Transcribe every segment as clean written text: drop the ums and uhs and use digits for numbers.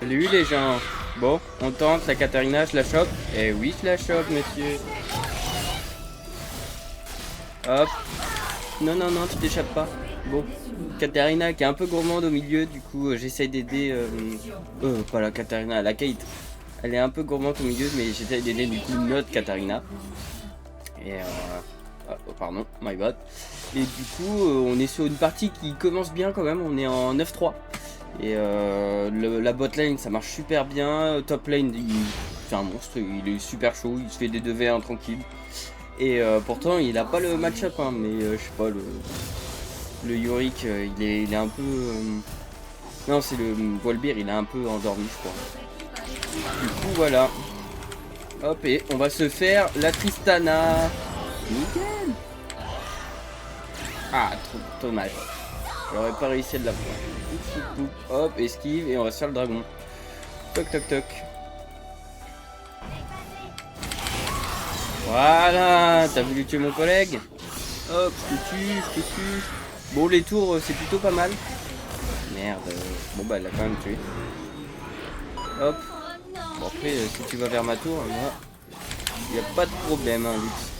Salut les gens. Bon, on tente la Katarina, je la chope. Eh oui, je la chope, monsieur. Hop. Non, non, non, tu t'échappes pas. Bon, Katarina qui est un peu gourmande au milieu, du coup j'essaye d'aider... pas la Katarina, la Kate. Elle est un peu gourmande au milieu, mais j'essaye d'aider du coup notre Katarina. Et oh, pardon, my bad. Et du coup, on est sur une partie qui commence bien quand même, on est en 9-3. Et la bot lane ça marche super bien, top lane c'est un monstre, il est super chaud, il se fait des 2v1 tranquille. Et pourtant il a pas le match-up, hein, mais je sais pas, le Yorick il est un peu... non, c'est le Volbear, il est un peu endormi je crois. Du coup voilà. Hop, et on va se faire la Tristana. Nickel. Ah, trop dommage. J'aurais pas réussi à l'avoir. Hop, esquive et on va se faire le dragon. Toc toc toc. Voilà, t'as voulu tuer mon collègue. Hop, je te tue. Bon, les tours, c'est plutôt pas mal. Merde. Bon, bah, elle l'a quand même tué. Hop. Bon, après, si tu vas vers ma tour, moi, y a pas de problème, hein, Lux.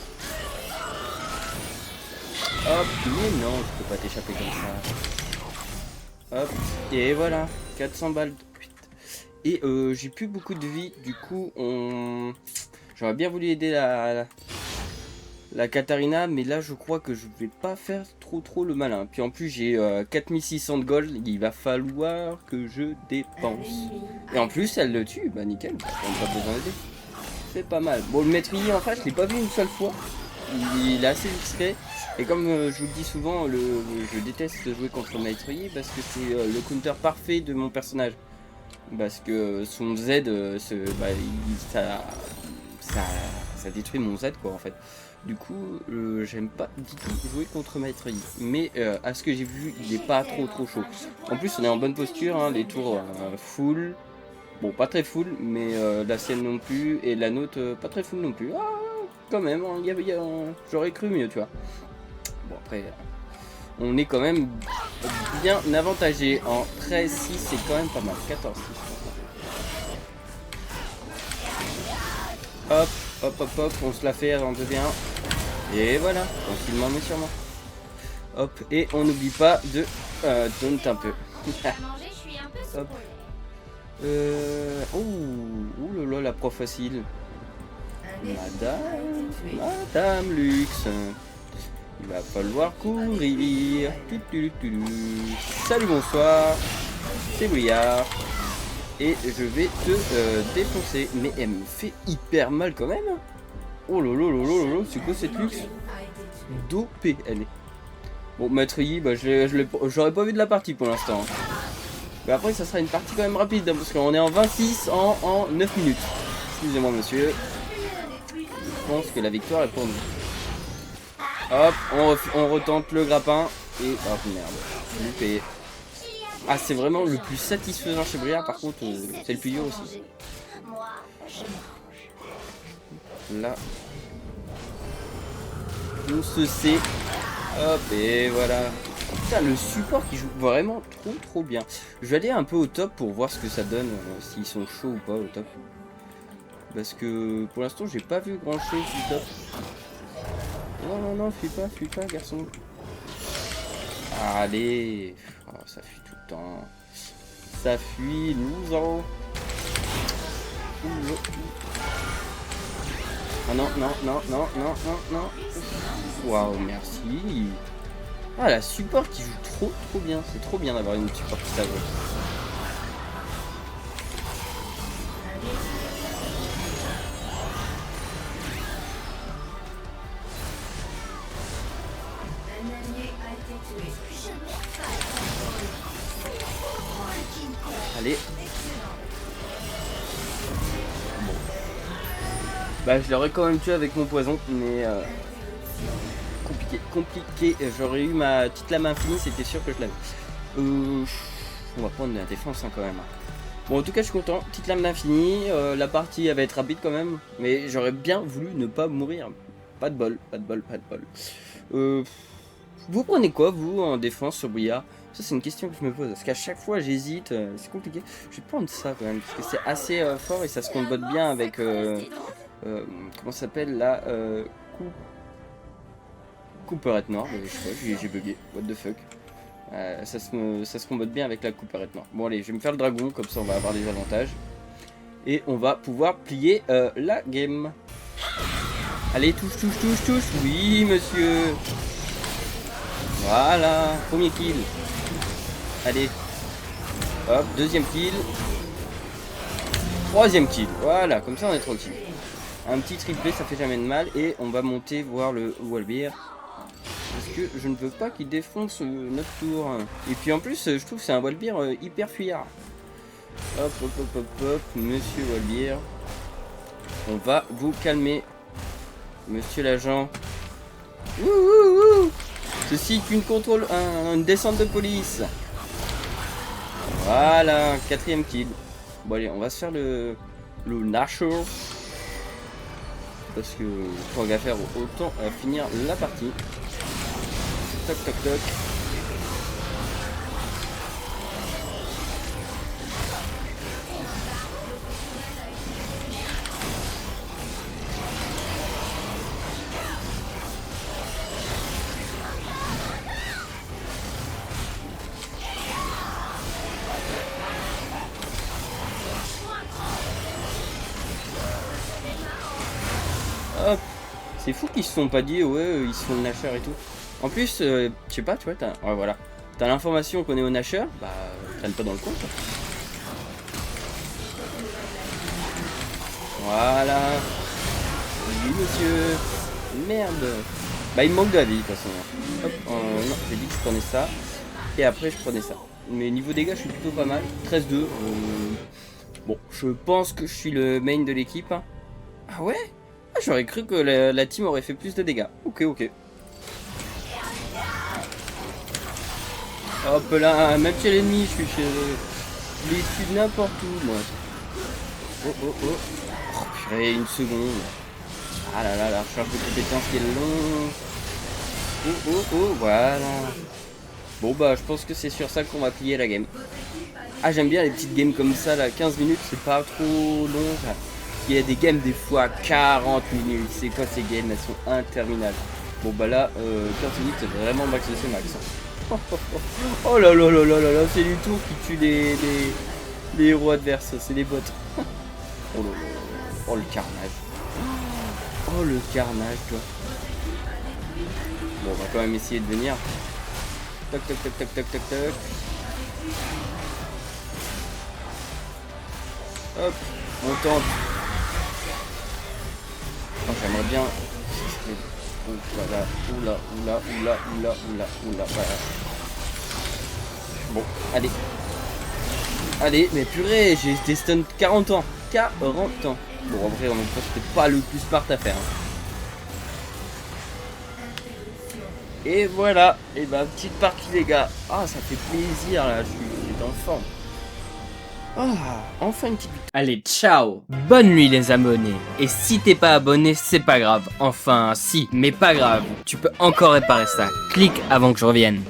Hop, mais non, tu peux pas t'échapper comme ça. Hop, et voilà, 400 balles. Et j'ai plus beaucoup de vie, du coup, j'aurais bien voulu aider la Katarina, mais là je crois que je vais pas faire trop le malin. Puis en plus j'ai 4600 de gold, il va falloir que je dépense. Et en plus elle le tue, bah nickel, on n'a pas besoin d'aider. C'est pas mal. Bon, le maîtrier en fait je l'ai pas vu une seule fois, il est assez discret. Et comme je vous le dis souvent, je déteste jouer contre le maîtrier parce que c'est le counter parfait de mon personnage. Parce que son Z, ça détruit mon Z quoi en fait. Du coup, j'aime pas du tout jouer contre Maître Yi. Mais à ce que j'ai vu, il est pas trop chaud. En plus, on est en bonne posture, hein, les tours full. Bon, pas très full, mais la sienne non plus. Et la nôtre, pas très full non plus. Ah, quand même, hein, j'aurais cru mieux, tu vois. Bon, après, on est quand même bien avantagé. En 13-6, c'est quand même pas mal. 14-6. Hop, hop, on se la fait avant 2v1. Et voilà, tranquillement mais sûrement. Hop, et on n'oublie pas de taunt un peu. Hop. Oh là là, la pro facile. Madame Lux. Il va falloir courir. Salut, bonsoir. C'est Briard. Et je vais te défoncer. Mais elle me fait hyper mal quand même. Oh lolo, c'est quoi cette luxe? Dopé, elle est. Bon, Maître Yi, bah, j'aurais pas vu de la partie pour l'instant. Mais après, ça sera une partie quand même rapide, hein, parce qu'on est en 26 en 9 minutes. Excusez-moi, monsieur. Je pense que la victoire est pour nous. Hop, on retente le grappin. Et... oh merde, loupé. Ah, c'est vraiment le plus satisfaisant chez Briard, par contre, c'est le plus dur aussi. Là. On se sait. Hop, et voilà. Putain, le support qui joue vraiment trop bien. Je vais aller un peu au top pour voir ce que ça donne, s'ils sont chauds ou pas au top. Parce que pour l'instant, j'ai pas vu grand chose du top. Non, fuis pas, garçon. Allez. Oh, ça fuit tout le temps. Ça fuit, nous en. Ah non. Waouh, merci. Ah, la support qui joue trop bien. C'est trop bien d'avoir une support qui s'avoue. Allez. Bon. Bah, je l'aurais quand même tué avec mon poison, mais compliqué. J'aurais eu ma petite lame infinie, c'était sûr que je l'avais. On va prendre la défense hein, quand même. Bon, en tout cas, je suis content. Petite lame d'infini. La partie elle va être rapide quand même, mais j'aurais bien voulu ne pas mourir. Pas de bol. Vous prenez quoi, vous, en défense sur Briard? Ça c'est une question que je me pose, parce qu'à chaque fois j'hésite, c'est compliqué. Je vais prendre ça quand même, parce que c'est assez fort et ça se combote bien avec... comment ça s'appelle là Couperette noire, je sais pas, j'ai bugué, what the fuck. Ça se combote bien avec la couperette noire. Bon allez, je vais me faire le dragon, comme ça on va avoir des avantages. Et on va pouvoir plier la game. Allez, touche, touche, touche, touche. Oui, monsieur. Voilà, premier kill. Allez. Hop, deuxième kill. Troisième kill. Voilà, comme ça on est tranquille. Un petit triplé, ça fait jamais de mal. Et on va monter voir le Walbir. Parce que je ne veux pas qu'il défonce notre tour. Et puis en plus, je trouve que c'est un Walbir hyper fuyard. Hop, hop, hop, hop, hop, monsieur Walbir. On va vous calmer. Monsieur l'agent. Ceci est une une descente de police. Voilà, quatrième kill. Bon allez, on va se faire le Nasher. Parce que tant qu'à faire, autant finir la partie. Toc toc toc. Hop. C'est fou qu'ils se sont pas dit ouais ils se font le Nasher et tout. En plus, je sais pas, tu vois, ouais, voilà. T'as l'information qu'on est au Nasher, bah traîne pas dans le coin. Voilà. Oui monsieur. Merde. Bah il me manque de la vie de toute façon. Hop, non, j'ai dit que je prenais ça. Et après je prenais ça. Mais niveau dégâts je suis plutôt pas mal. 13-2. Bon, je pense que je suis le main de l'équipe. Ah ouais? Ah, j'aurais cru que la team aurait fait plus de dégâts. Ok, ok. Hop là, même chez l'ennemi, je suis chez eux. Je les tue n'importe où, moi. Oh, oh, oh. Oh, purée, une seconde. Ah là là, la recharge de compétences qui est long. Oh, oh, oh, voilà. Bon, bah, je pense que c'est sur ça qu'on va plier la game. Ah, j'aime bien les petites games comme ça, là. 15 minutes, c'est pas trop long. Ça. Il y a des games des fois 40 minutes. C'est quoi ces games? Elles sont interminables. Bon, bah là, 15 minutes, c'est vraiment max de ces max. Oh là là là là là là, c'est du tour qui tue les héros adverses, c'est les bots. Oh là là, oh le carnage. Oh le carnage, toi. Bon, on va quand même essayer de venir. Toc toc toc toc toc toc toc. Hop, on tente. Oh, j'aimerais bien. Voilà, oula, oula, oula, oula, oula, oula, voilà. Bon, allez. Allez, mais purée, j'ai été stun 40 ans. 40 ans. Bon, en vrai, en même temps, c'était pas le plus smart à faire. Et voilà. Et bah, petite partie, les gars. Ah, ça fait plaisir, là. Je suis en forme. Ah, enfin une petite... Allez, ciao. Bonne nuit les abonnés. Et si t'es pas abonné, c'est pas grave. Enfin, si, mais pas grave. Tu peux encore réparer ça. Clique avant que je revienne.